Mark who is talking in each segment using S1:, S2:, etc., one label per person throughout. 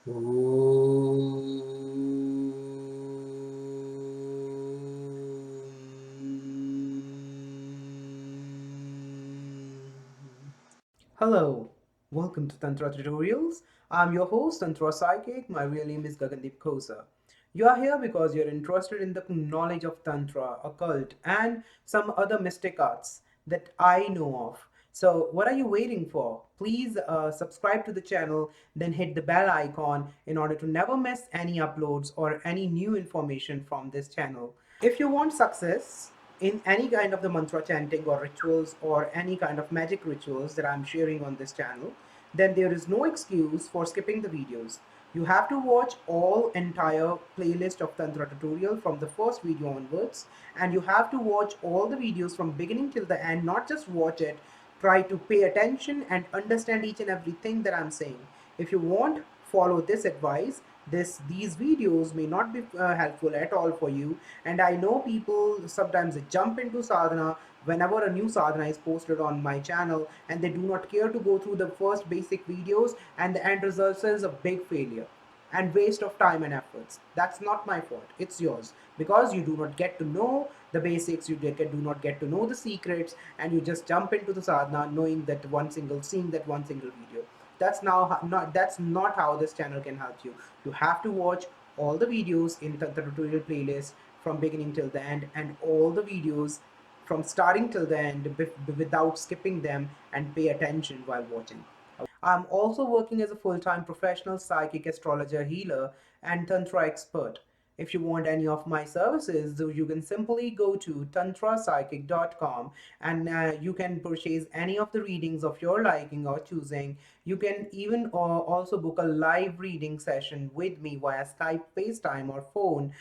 S1: Hello, welcome to Tantra Tutorials. I'm your host, Tantra Psychic. My real name is Gagandeep Khosa. You are here because you're interested in the knowledge of Tantra, occult, and some other mystic arts that I know of. So, what are you waiting for? Please subscribe to the channel, then hit the bell icon in order to never miss any uploads or any new information from this channel. If you want success in any kind of the mantra chanting or rituals or any kind of magic rituals that I'm sharing on this channel, then there is no excuse for skipping the videos. You have to watch all entire playlist of Tantra tutorial from the first video onwards, and you have to watch all the videos from beginning till the end, not just watch it, try to pay attention and understand each and everything that I'm saying. If you want, follow this advice. These videos may not be helpful at all for you, and I know people sometimes they jump into sadhana whenever a new sadhana is posted on my channel, and they do not care to go through the first basic videos, and the end result is a big failure and waste of time and efforts. That's not my fault, it's yours, because you do not get to know the basics, do not get to know the secrets, and you just jump into the sadhana knowing that seeing that one single video. That's not how this channel can help you. You have to watch all the videos in the tutorial playlist from beginning till the end, and all the videos from starting till the end without skipping them, and pay attention while watching. I'm also working as a full-time professional psychic astrologer healer and tantra expert. If you want any of my services, you can simply go to tantrapsychic.com, and you can purchase any of the readings of your liking or choosing. You can even also book a live reading session with me via Skype, FaceTime, or phone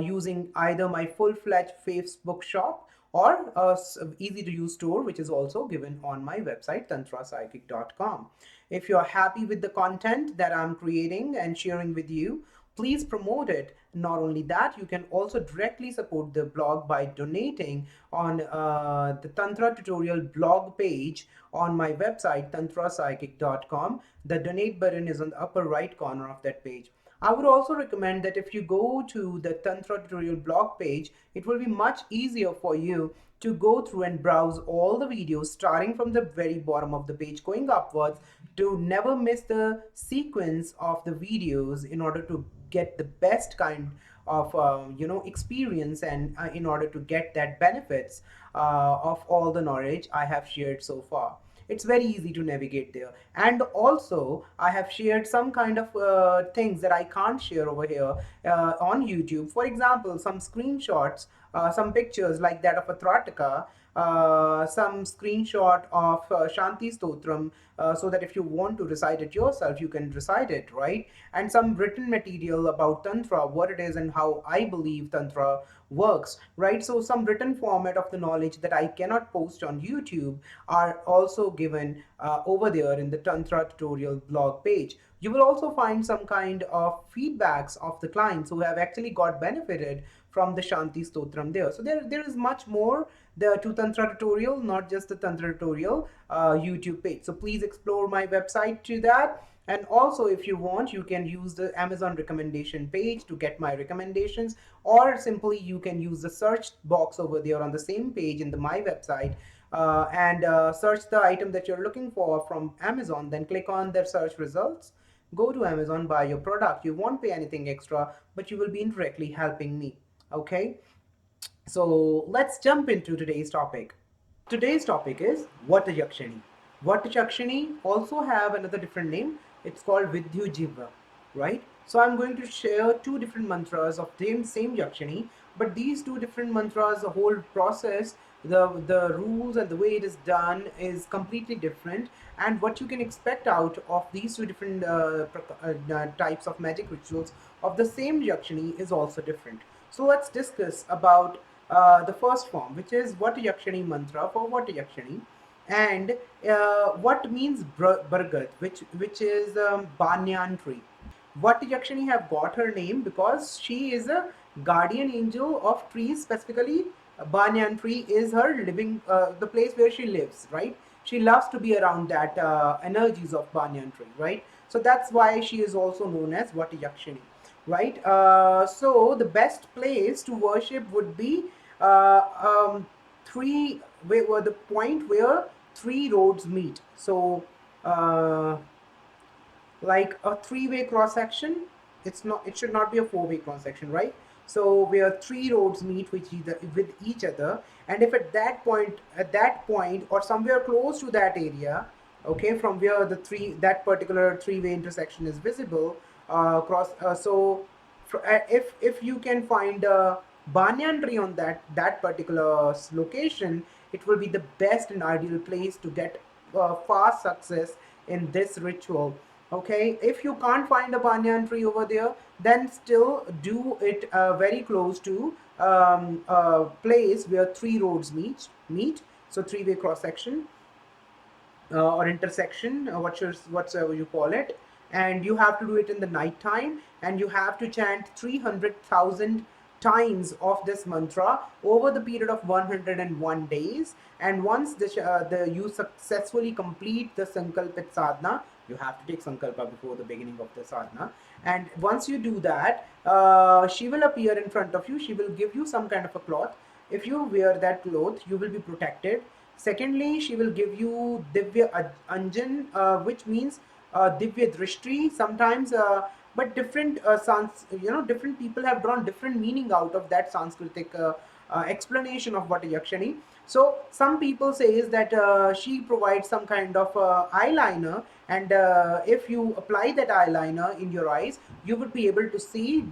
S1: using either my full-fledged Facebook shop or a easy to use store, which is also given on my website tantrapsychic.com. If you're happy with the content that I'm creating and sharing with you, please promote it. Not only that, you can also directly support the blog by donating on the Tantra tutorial blog page on my website tantrapsychic.com. The donate button is on the upper right corner of that page. I would also recommend that if you go to the Tantra tutorial blog page, it will be much easier for you to go through and browse all the videos starting from the very bottom of the page going upwards, to never miss the sequence of the videos in order to get the best kind of experience, and in order to get that benefits of all the knowledge I have shared so far. It's very easy to navigate there, and also I have shared some kind of things that I can't share over here on YouTube. For example, some screenshots, some pictures like that of a Trataka, some screenshot of Shanti Stotram, so that if you want to recite it yourself, you can recite it, right? And some written material about Tantra, what it is and how I believe Tantra works, right? So some written format of the knowledge that I cannot post on YouTube are also given over there in the Tantra tutorial blog page. You will also find some kind of feedbacks of the clients who have actually got benefited from the Shanti Stotram there. So there is much more the to Tantra tutorial, not just the Tantra tutorial YouTube page. So please explore my website to that. And also, if you want, you can use the Amazon recommendation page to get my recommendations, or simply you can use the search box over there on the same page in the my website, and search the item that you're looking for from Amazon. Then click on their search results. Go to Amazon, buy your product. You won't pay anything extra, but you will be indirectly helping me. Okay, so let's jump into today's topic. Today's topic is Vata Yakshani. Vata Yakshani also have another different name. It's called Vidyu Jiva, right? So I'm going to share two different mantras of the same Yakshani, but these two different mantras, the whole process, the rules and the way it is done is completely different. And what you can expect out of these two different types of magic rituals of the same Yakshani is also different. So let's discuss about the first form, which is Vata Yakshani mantra for Vata Yakshani, and what means Bargat, which is banyan tree. Vata Yakshani have got her name because she is a guardian angel of trees. Specifically, banyan tree is her living, the place where she lives, right? she loves to be around that energies of banyan tree, right? So that's why she is also known as Vata Yakshini, right? So the best place to worship would be uh, um, three where the point where three roads meet. So uh, like a three-way cross section. It should not be a four-way cross section, right? So where three roads meet with each other, and if at that point or somewhere close to that area, okay, from where that particular three-way intersection is visible, cross so if you can find a banyan tree on that particular location, it will be the best and ideal place to get fast success in this ritual. Okay, if you can't find a banyan tree over there, then still do it very close to a place where three roads meet. So three-way cross section or intersection, whatsoever you call it, and you have to do it in the night time, and you have to chant 300,000 times of this mantra over the period of 101 days. And once you successfully complete the sankalpit sadhana, you have to take sankalpa before the beginning of the sadhana, and once you do that, she will appear in front of you. She will give you some kind of a cloth. If you wear that cloth, you will be protected. Secondly, she will give you Divya Anjan, which means Divya Drishti sometimes, but different different people have drawn different meaning out of that Sanskritic explanation of what a Yakshani. So some people say is that she provides some kind of eyeliner, and if you apply that eyeliner in your eyes, you would be able to see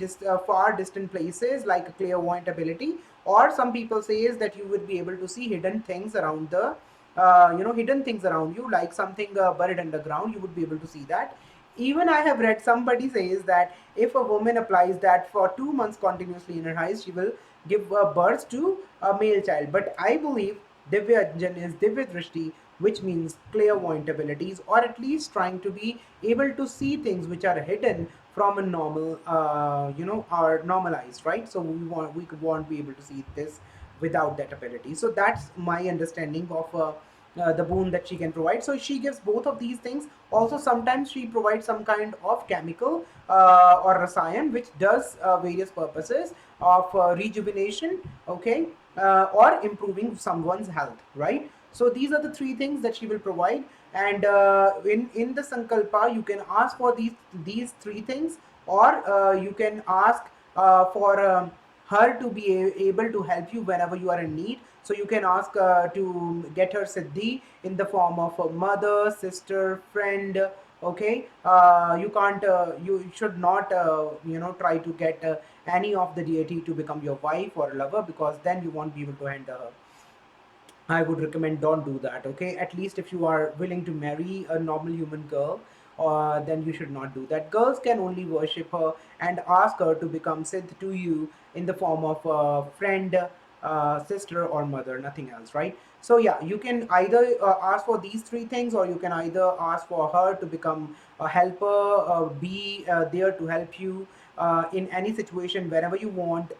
S1: far distant places like a clairvoyant ability. Or some people say is that you would be able to see hidden things around the hidden things around you, like something buried underground. You would be able to see that. Even I have read somebody says that if a woman applies that for 2 months continuously in her eyes, she will give birth to a male child. But I believe Divya Anjan is Divya Drishti, which means clairvoyant abilities, or at least trying to be able to see things which are hidden from a normal, are normalized, right? So we could won't be able to see this without that ability. So that's my understanding of the boon that she can provide. So she gives both of these things. Also, sometimes she provides some kind of chemical or rasayan, which does various purposes of rejuvenation, okay, or improving someone's health, right? So these are the three things that she will provide. And in the sankalpa, you can ask for these three things, or you can ask for her to be able to help you whenever you are in need. So you can ask to get her siddhi in the form of a mother, sister, friend. Okay, you should not try to get any of the deity to become your wife or lover, because then you won't be able to handle her. I would recommend don't do that. Okay, at least if you are willing to marry a normal human girl, then you should not do that. Girls can only worship her and ask her to become Siddh to you in the form of a friend, sister, or mother, nothing else, right? So yeah, you can either ask for these three things, or you can either ask for her to become a helper, be there to help you in any situation wherever you want.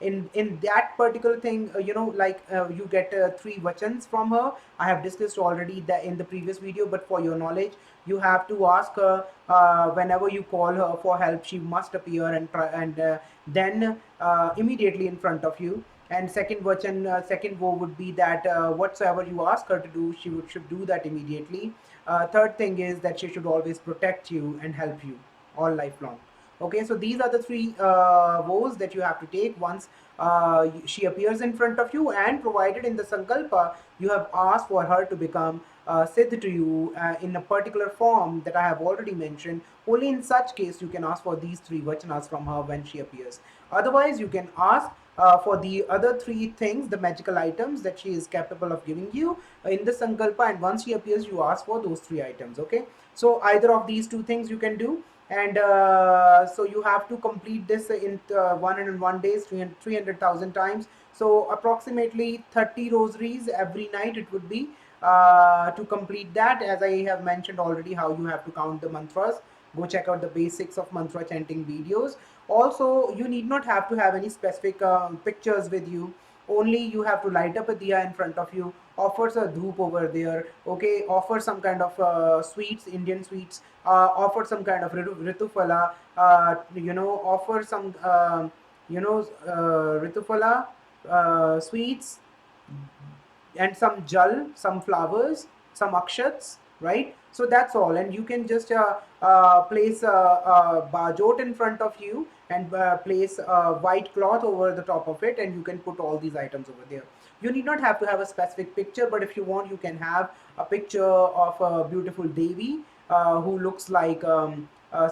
S1: In that particular thing, you get three vachans from her. I have discussed already that in the previous video, but for your knowledge, you have to ask her whenever you call her for help. She must appear and try, and then immediately in front of you. And second vachan, second vow would be that whatsoever you ask her to do, she should do that immediately. Third thing is that she should always protect you and help you all lifelong. Okay, so these are the three vows that you have to take once she appears in front of you, and provided in the sankalpa you have asked for her to become siddh to you in a particular form that I have already mentioned. Only in such case you can ask for these three vachanas from her when she appears. Otherwise, you can ask for the other three things, the magical items that she is capable of giving you in the sankalpa, and once she appears, you ask for those three items. Okay, so either of these two things you can do. And so you have to complete this in 101 days, 300,000 times. So approximately 30 rosaries every night it would be to complete that. As I have mentioned already how you have to count the mantras, go check out the basics of mantra chanting videos. Also, you need not have to have any specific pictures with you. only you have to light up a diya in front of you, offers a dhoop over there, okay, offer some kind of sweets, Indian sweets, offer some kind of ritufala, offer some ritufala sweets, and some jal, some flowers, some akshats, right? So that's all, and you can just place a bajot in front of you and place a white cloth over the top of it, and you can put all these items over there. You need not have to have a specific picture, but if you want, you can have a picture of a beautiful Devi who looks like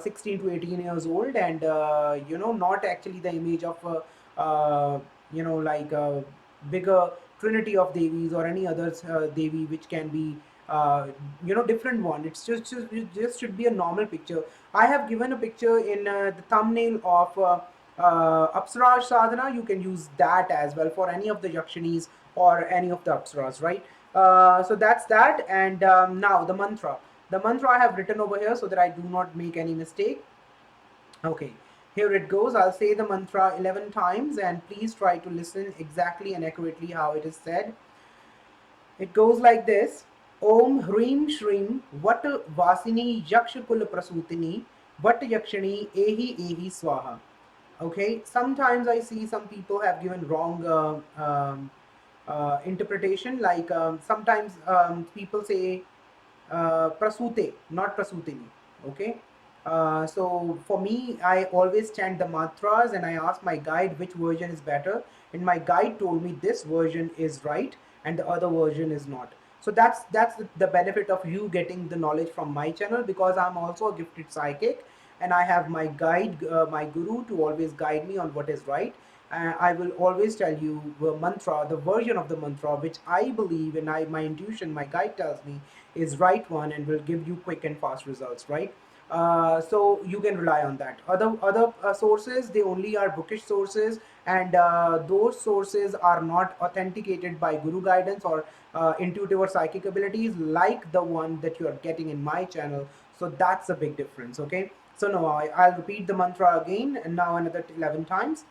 S1: 16 to 18 years old, and not actually the image of like a bigger trinity of devis or any other devi which can be different one. It's just should be a normal picture. I have given a picture in the thumbnail of Apsara Sadhana. You can use that as well for any of the Yakshinis or any of the Apsaras, right? So that's that. And now the mantra. The mantra I have written over here so that I do not make any mistake. Okay, here it goes. I'll say the mantra 11 times and please try to listen exactly and accurately how it is said. It goes like this: Om Hrim Shrim Vat Vasini Yakshakul Prasutini Vat Yakshani Ehi Ehi Swaha. Okay, sometimes I see some people have given wrong interpretation, like sometimes people say prasute, not prasutini. Okay. So for me, I always chant the mantras and I ask my guide which version is better. And my guide told me this version is right and the other version is not. So that's the benefit of you getting the knowledge from my channel, because I'm also a gifted psychic and I have my guide, my guru, to always guide me on what is right. I will always tell you the mantra, the version of the mantra which I believe and my intuition, my guide tells me is right one and will give you quick and fast results, right? So you can rely on that. Other sources, they only are bookish sources, and those sources are not authenticated by guru guidance or intuitive or psychic abilities like the one that you are getting in my channel. So that's a big difference. Okay, so now I'll repeat the mantra again, and now another 11 times.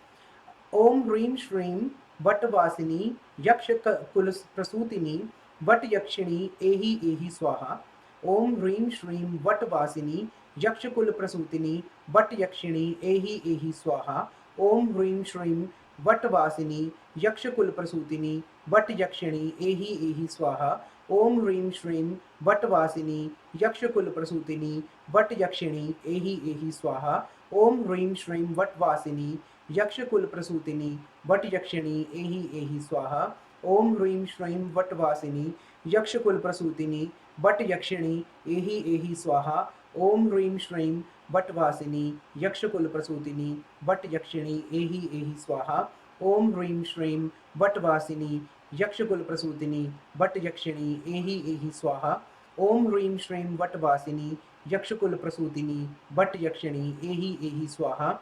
S1: Om Hrim Shrim Vattavasini Prasutini Vatt Ehi Ehi Swaha. Om Hrim Shrim Vattavasini Prasutini Vatt Ehi Ehi Swaha. Om Hrim Shrim Vattavasini Prasutini Vatt Ehi Ehi Swaha. Om Hrim Shrim Vattavasini Prasutini Vatt Ehi Ehi Swaha. Om Hrim Shrim Vatvasini Yakshakul Prasutini Vat Yakshani Ehi Ehi Swaha. Om Hrim Shrim Vatvasini Yakshakul Prasutini Vat Yakshani Ehi Ehi Swaha. Om Hrim Shrim Vatvasini Yakshakul Prasutini Vat Yakshani Ehi Ehi Swaha. Om Hrim Shrim Vatvasini Yakshakul Prasutini Vat Yakshani Ehi Ehi Swaha. Om Hrim Shrim Vatvasini Yakshakul Prasutini Vat Yakshani Ehi Ehi Swaha.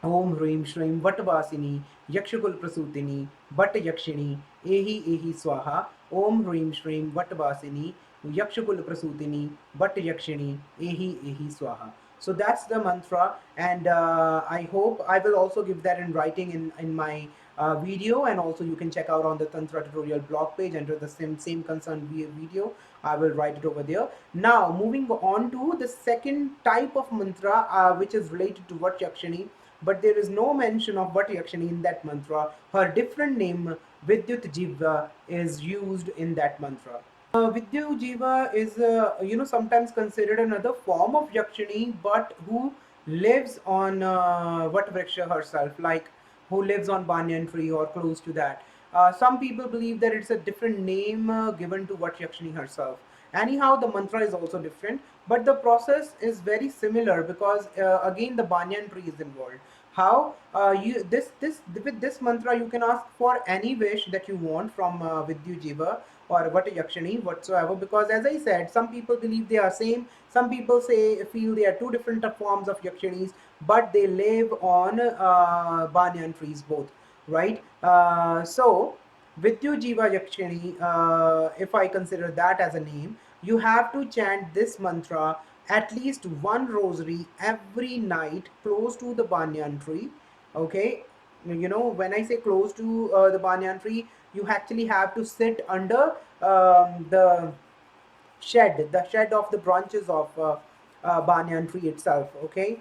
S1: Om Hrim Shrim Vatvasini Yakshakul Prasutini Bhat Yakshini Ehi Ehi Swaha. Om Hrim Shrim Vatvasini Yakshakul Prasutini Bhat Yakshini Ehi Ehi Swaha. So that's the mantra, and I hope I will also give that in writing in my video, and also you can check out on the Tantra tutorial blog page under the same concerned video. I will write it over there. Now moving on to the second type of mantra, which is related to Vat Yakshini, but there is no mention of Vat Yakshini in that mantra. Her different name, Vidyut Jiva, is used in that mantra. Vidyu Jiva is, sometimes considered another form of Yakshini, but who lives on Vat Vriksha herself, like who lives on Banyan tree or close to that. Some people believe that it's a different name given to Vat Yakshini herself. Anyhow, the mantra is also different, but the process is very similar because again the banyan tree is involved. How you this with this mantra you can ask for any wish that you want from Vidyu Jiva or Vata Yakshini whatsoever, because as I said, some people believe they are same, some people feel they are two different forms of Yakshinis, but they live on banyan trees both, right? So Vidyu Jiva Yakshini, if I consider that as a name, you have to chant this mantra at least one rosary every night close to the banyan tree. Okay, when I say close to the banyan tree, you actually have to sit under the shed of the branches of banyan tree itself. Okay,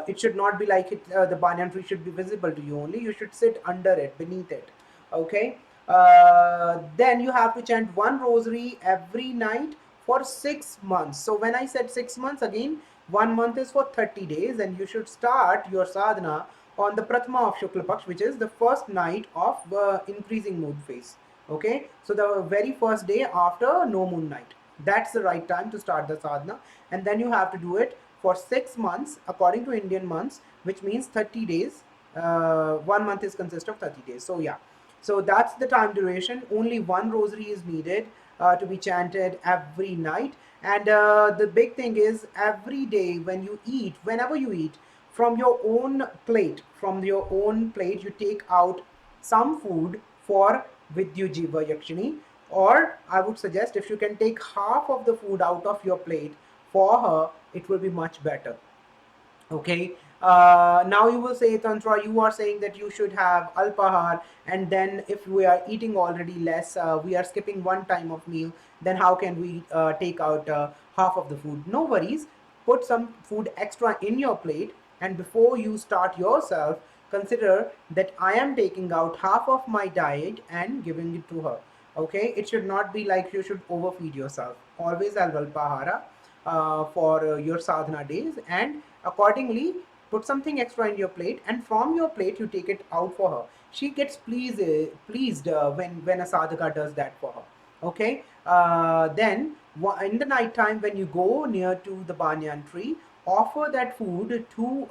S1: it should not be like the banyan tree should be visible to you only. You should sit under it, beneath it. Okay, then you have to chant one rosary every night for 6 months. So when I said 6 months, again, 1 month is for 30 days, and you should start your sadhana on the Prathama of Shukla Paksh, which is the first night of increasing moon phase. Okay, so the very first day after no moon night, that's the right time to start the sadhana. And then you have to do it for 6 months according to Indian months, which means 30 days. 1 month is consist of 30 days. So yeah, so that's the time duration. Only one rosary is needed to be chanted every night. And the big thing is, every day when you eat, whenever you eat, from your own plate, you take out some food for Vidyu Jiva Yakshini. Or I would suggest, if you can take half of the food out of your plate for her, it will be much better. Okay, now you will say, Tantra, you are saying that you should have alpahar, and then if we are eating already less, we are skipping one time of meal, then how can we take out half of the food? No worries, put some food extra in your plate, and before you start yourself, consider that I am taking out half of my diet and giving it to her. Okay, it should not be like you should overfeed yourself. Always have alpahara for your sadhana days, and accordingly put something extra in your plate, and from your plate you take it out for her. She gets pleased when a sadhaka does that for her. Okay, then in the night time, when you go near to the banyan tree, offer that food to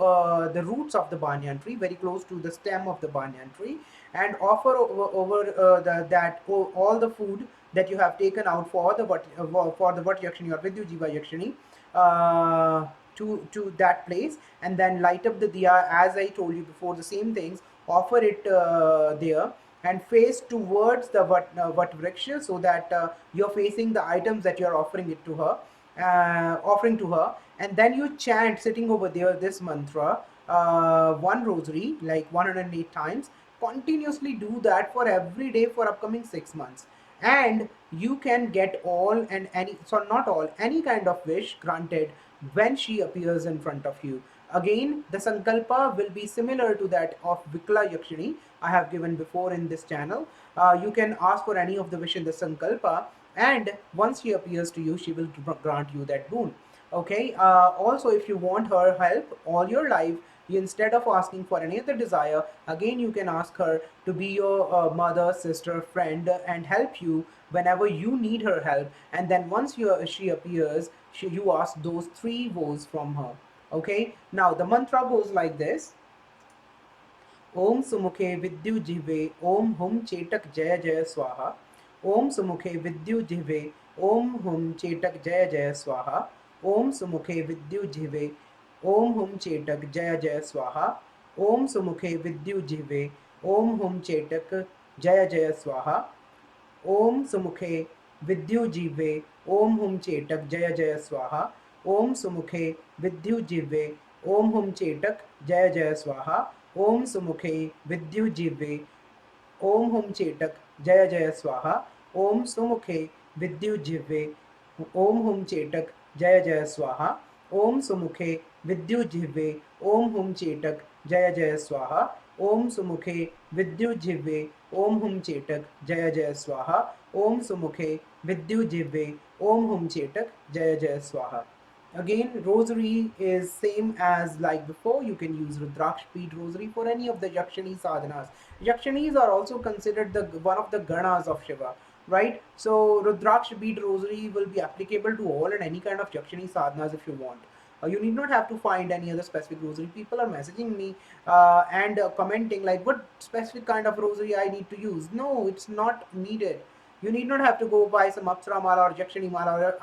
S1: the roots of the banyan tree, very close to the stem of the banyan tree, and offer over all the food that you have taken out for the Vat Yakshini or Vidyu Jiva Yakshini, uh, to that place, and then light up the diya as I told you before. The same things, offer it there, and face towards the Vat Vriksha, so that you're facing the items that you're offering to her, and then you chant sitting over there this mantra, one rosary, like 108 times. Continuously do that for every day for upcoming 6 months, and you can get all and any, so not all, any kind of wish granted when she appears in front of you. Again, the sankalpa will be similar to that of Vikla Yakshini I have given before in this channel. You can ask for any of the wish in the sankalpa, and once she appears to you, she will grant you that boon. Okay, also, if you want her help all your life, instead of asking for any other desire, again you can ask her to be your mother, sister, friend, and help you whenever you need her help. And then once she appears, you ask those three vows from her. Okay, now the mantra goes like this: ओम सुमुखे विद्युजिह्वे ओम हुम चेटक जय जय स्वाहा। ओम सुमुखे विद्युजिह्वे ओम हुम चेटक जय जय स्वाहा। ओम सुमुखे विद्युजिह्वे ओम हुम चेटक जय जय स्वाहा। ओम सुमुखे विद्युजिह्वे ओम हुम चेटक जय जय स्वाहा। ओम सुमुखे विद्युजिह्वे ओम हुम चेटक जय जय स्वाहा। ओम सुमुखे विद्युजिह्वे ओम हुम चेटक जय जय स्वाहा। ओम सुमुखे विद्युजिह्वे ओम हुम चेटक जय जय स्वाहा। ओम सुमुखे विद्युजिह्वे ओम हुम चेटक जय जय स्वाहा। ओम सुमुखे विद्युजिह्वे ओम हुम चेटक जय जय स्वाहा। ओम सुमुखे विद्युजिह्वे ओम हुम चेटक जय जय स्वाहा। ओम सुमुखे विद्युजिह्वे ओम हुम चेटक जय जय स्वाहा। Again, rosary is same as like before. You can use Rudraksh bead rosary for any of the Yakshani sadhanas. Yakshanis are also considered the one of the ganas of Shiva, right? So Rudraksh bead rosary will be applicable to all and any kind of Yakshani sadhanas if you want. You need not have to find any other specific rosary. People are messaging me and commenting like, what specific kind of rosary I need to use. No, it's not needed. You need not have to go buy some Apsara Mala or Jakshani Mala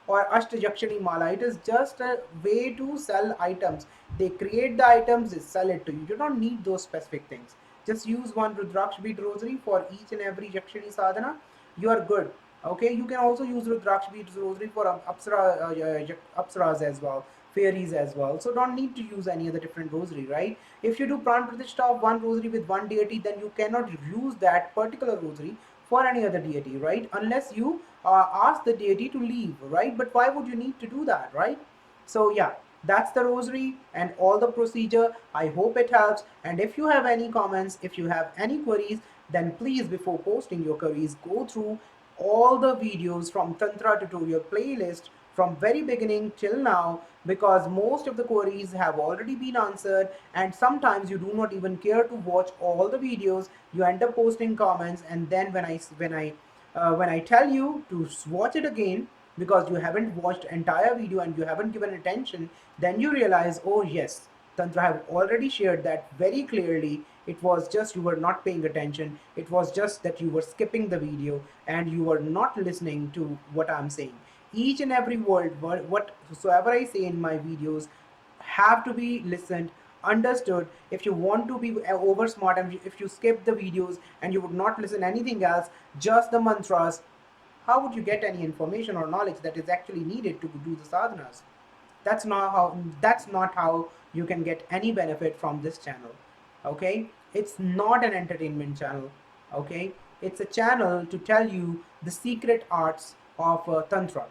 S1: or Ashta Jakshani Mala. It is just a way to sell items. They create the items, they sell it to you. You don't need those specific things. Just use one Rudraksh bead rosary for each and every Jakshani sadhana. You are good. Okay, you can also use Rudraksh bead rosary for Apsaras as well. fairies as well. So don't need to use any other different rosary, right? If you do pran pratishtha of one rosary with one deity, then you cannot use that particular rosary for any other deity, right? Unless you ask the deity to leave, right? But why would you need to do that, right? So yeah, that's the rosary and all the procedure. I hope it helps. And if you have any comments, if you have any queries, then please, before posting your queries, go through all the videos from Tantra tutorial playlist from very beginning till now, because most of the queries have already been answered, and sometimes you do not even care to watch all the videos. You end up posting comments, and then when I tell you to watch it again because you haven't watched entire video and you haven't given attention, then you realize, oh yes, Tantra have already shared that very clearly. It was just you were not paying attention. It was just that you were skipping the video and you were not listening to what I'm saying. Each and every word, whatsoever I say in my videos, have to be listened, understood. If you want to be over smart, and if you skip the videos and you would not listen anything else, just the mantras, how would you get any information or knowledge that is actually needed to do the sadhanas? That's not how you can get any benefit from this channel. Okay, it's not an entertainment channel. Okay, it's a channel to tell you the secret arts of tantra.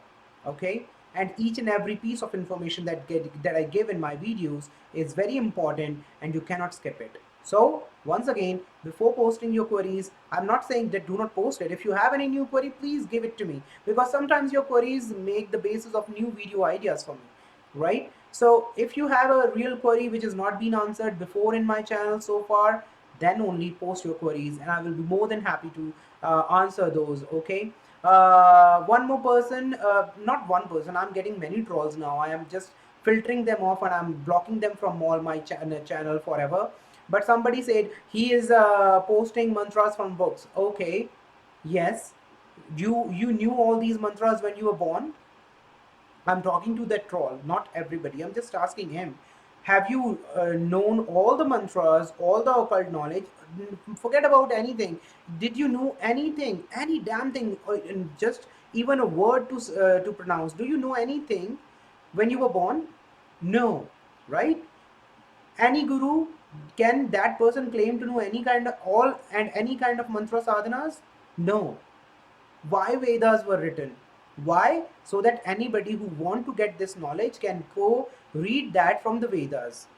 S1: Okay, and each and every piece of information that I give in my videos is very important and you cannot skip it. So once again, before posting your queries, I'm not saying that do not post it. If you have any new query, please give it to me, because sometimes your queries make the basis of new video ideas for me, right? So if you have a real query which has not been answered before in my channel so far, then only post your queries and I will be more than happy to answer those. Okay, one more person, not one person, I'm getting many trolls now. I am just filtering them off and I'm blocking them from all my channel forever. But somebody said he is posting mantras from books. Okay, yes, you knew all these mantras when you were born. I'm talking to that troll, not everybody. I'm just asking him. Have you known all the mantras, all the occult knowledge? Forget about anything. Did you know anything, any damn thing, just even a word to pronounce? Do you know anything when you were born? No, right? Any guru, can that person claim to know any kind of all and any kind of mantra sadhanas? No. Why Vedas were written? Why? So that anybody who want to get this knowledge can go read that from the Vedas.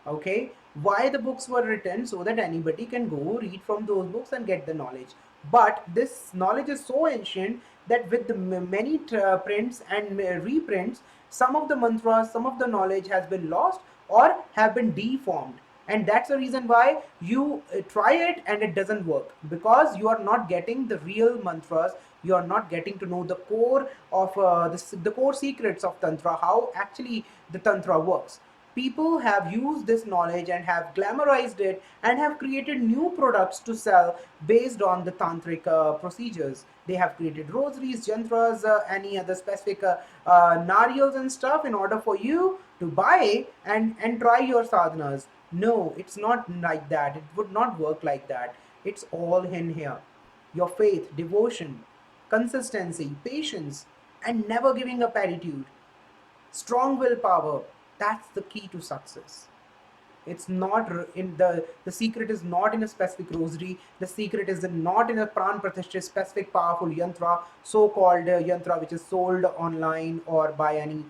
S1: Okay, why the books were written? So that anybody can go read from those books and get the knowledge. But this knowledge is so ancient that with the many prints and reprints, some of the mantras, some of the knowledge has been lost or have been deformed. And that's the reason why you try it and it doesn't work, because you are not getting the real mantras. You are not getting to know the core of the core secrets of tantra, how actually the tantra works. People have used this knowledge and have glamorized it and have created new products to sell based on the tantric procedures. They have created rosaries, jantras, any other specific nariyals and stuff in order for you to buy and try your sadhanas. No, it's not like that. It would not work like that. It's all in here. Your faith, devotion, consistency, patience, and never giving up attitude, strong willpower. That's the key to success. It's not in the secret is not in a specific rosary. The secret is not in a pran pratishtha specific powerful yantra, so called yantra, which is sold online or by any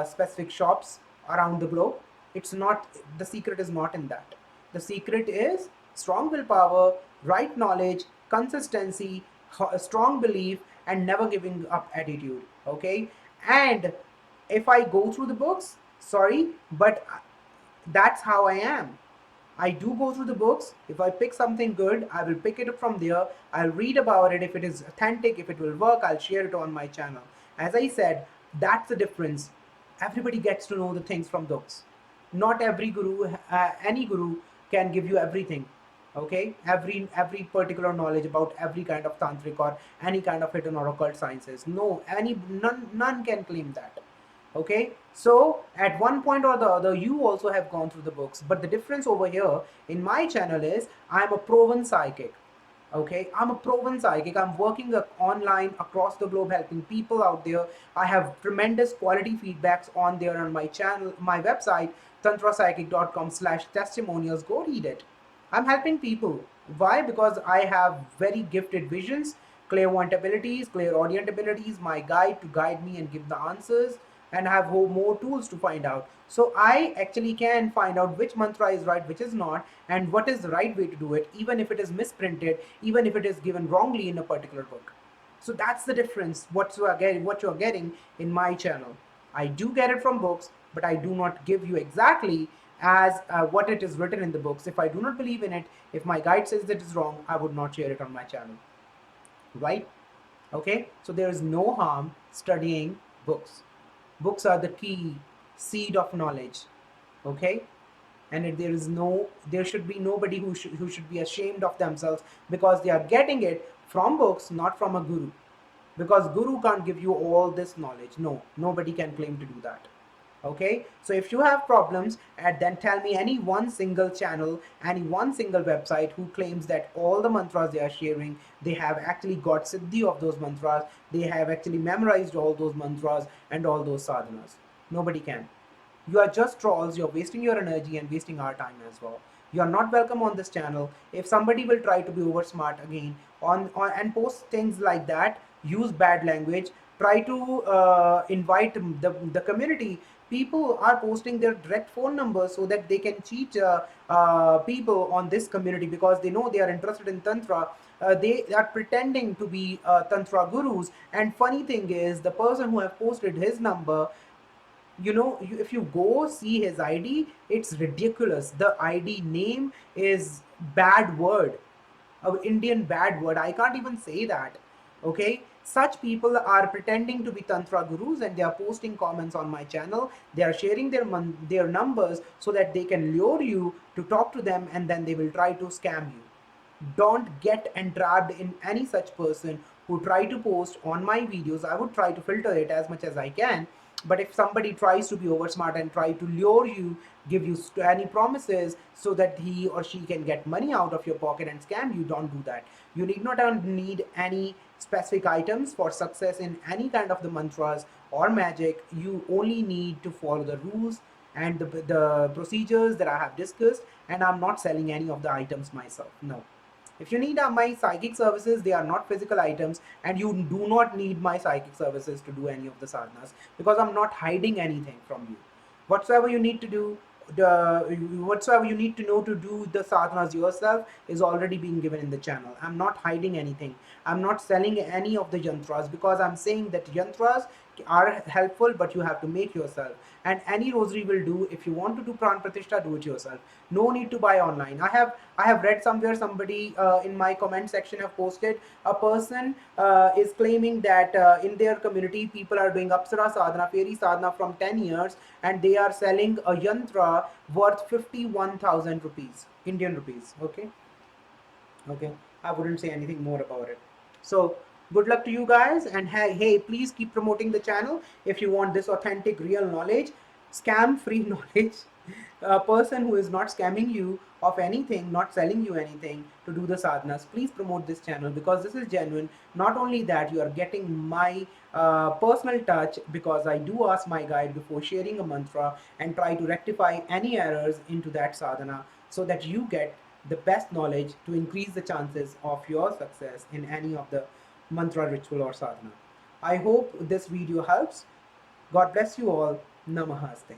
S1: specific shops around the globe. It's not. The secret is not in that. The secret is strong willpower, right knowledge, consistency, strong belief, and never giving up attitude. Okay, and if I go through the books, sorry, but that's how I am. I do go through the books. If I pick something good, I will pick it up from there. I'll read about it. If it is authentic, if it will work, I'll share it on my channel. As I said, that's the difference. Everybody gets to know the things from books. Not every guru, any guru can give you everything. Okay, every particular knowledge about every kind of tantric or any kind of hidden or occult sciences. No, any none can claim that. Okay, so at one point or the other you also have gone through the books, but the difference over here in my channel is I'm a proven psychic. Okay, I'm a proven psychic. I'm working online across the globe helping people out there. I have tremendous quality feedbacks on there on my channel, my website, tantrapsychic.com/testimonials. Go read it. I'm helping people. Why? Because I have very gifted visions, clairvoyant abilities, clairaudient abilities, my guide to guide me and give the answers, and have more tools to find out. So I actually can find out which mantra is right, which is not, and what is the right way to do it, even if it is misprinted, even if it is given wrongly in a particular book. So that's the difference. What you're getting in my channel. I do get it from books, but I do not give you exactly as what it is written in the books. If I do not believe in it, if my guide says that it is wrong, I would not share it on my channel. Right? Okay? So there is no harm studying books. Books are the key seed of knowledge. Okay? And there should be nobody who should be ashamed of themselves because they are getting it from books, not from a guru, because guru can't give you all this knowledge. No, nobody can claim to do that. Okay, so if you have problems, then tell me any one single channel, any one single website who claims that all the mantras they are sharing, they have actually got siddhi of those mantras, they have actually memorized all those mantras and all those sadhanas. Nobody can. You are just trolls, you're wasting your energy and wasting our time as well. You are not welcome on this channel. If somebody will try to be over smart again on and post things like that, use bad language, try to invite the community. People are posting their direct phone numbers so that they can cheat people on this community because they know they are interested in tantra. They are pretending to be tantra gurus, and funny thing is the person who have posted his number, if you go see his id, it's ridiculous. The id name is bad word, an indian bad word. I can't even say that. Okay, such people are pretending to be tantra gurus and they are posting comments on my channel. They are sharing their numbers so that they can lure you to talk to them, and then they will try to scam you. Don't get entrapped in any such person who try to post on my videos. I would try to filter it as much as I can, but if somebody tries to be over smart and try to lure you, give you any promises so that he or she can get money out of your pocket and scam you, don't do that. You need not need any specific items for success in any kind of the mantras or magic. You only need to follow the rules and the procedures that I have discussed, and I'm not selling any of the items myself. No. If you need my psychic services, they are not physical items, and you do not need my psychic services to do any of the sadhanas because I'm not hiding anything from you. Whatsoever you need to do, whatsoever you need to know to do the sadhanas yourself is already being given in the channel. I'm not hiding anything. I'm not selling any of the yantras because I'm saying that yantras are helpful, but you have to make yourself. And any rosary will do. If you want to do pran pratishtha, do it yourself. No need to buy online. I have read somewhere, somebody in my comment section have posted, a person is claiming that in their community people are doing apsara sadhana, fairy sadhana from 10 years, and they are selling a yantra worth 51,000 rupees, Indian rupees. Okay. Okay, I wouldn't say anything more about it. So good luck to you guys, and hey, please keep promoting the channel if you want this authentic real knowledge, scam free knowledge. A person who is not scamming you of anything, not selling you anything to do the sadhanas, please promote this channel because this is genuine. Not only that, you are getting my personal touch because I do ask my guide before sharing a mantra and try to rectify any errors into that sadhana so that you get the best knowledge to increase the chances of your success in any of the mantra, ritual, or sadhana. I hope this video helps. God bless you all. Namaste.